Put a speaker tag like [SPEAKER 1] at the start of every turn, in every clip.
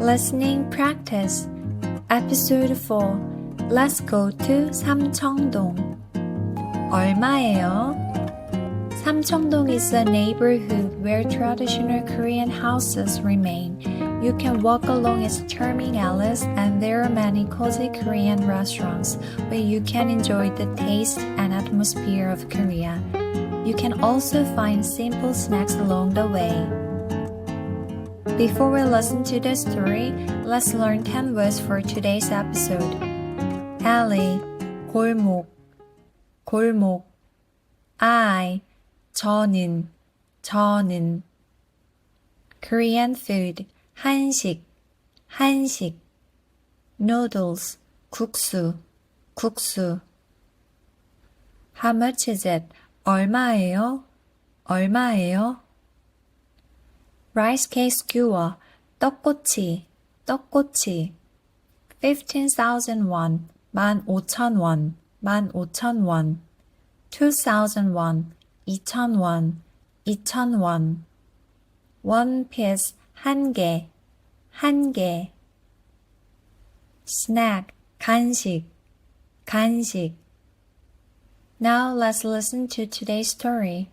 [SPEAKER 1] Listening Practice Episode 4 Let's go to 삼청동. 얼마예요? 삼청동 is a neighborhood where traditional Korean houses remain. You can walk along its charming alleys and there are many cozy Korean restaurants where you can enjoy the taste and atmosphere of Korea. You can also find simple snacks along the way. Before we listen to the story, let's learn 10 words for today's episode. alley, 골목, 골목. 저는, Korean food, 한식, noodles, 국수. How much is it? 얼마예요? Rice cake skewer, 떡꼬치. 15,000 won, 15,000원. 2,000 won, 2,000원. One piece, 한 개. Snack, 간식. Now let's listen to today's story.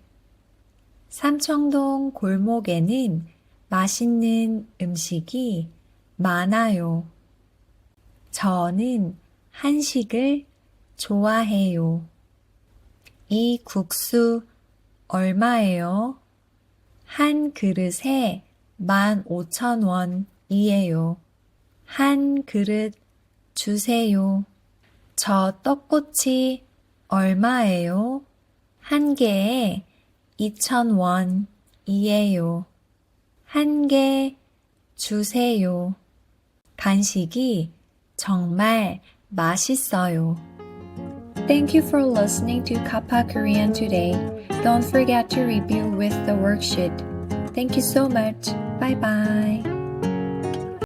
[SPEAKER 1] 삼청동 골목에는 맛있는 음식이 많아요. 저는 한식을 좋아해요. 이 국수 얼마예요? 한 그릇에 15,000원이에요. 한 그릇 주세요. 저 떡꼬치 얼마예요? 한 개에 2,000원이에요. 한 개 주세요. 간식이 정말 맛있어요. Thank you for listening to Kappa Korean today. Don't forget to review with the worksheet. Thank you so much. Bye bye.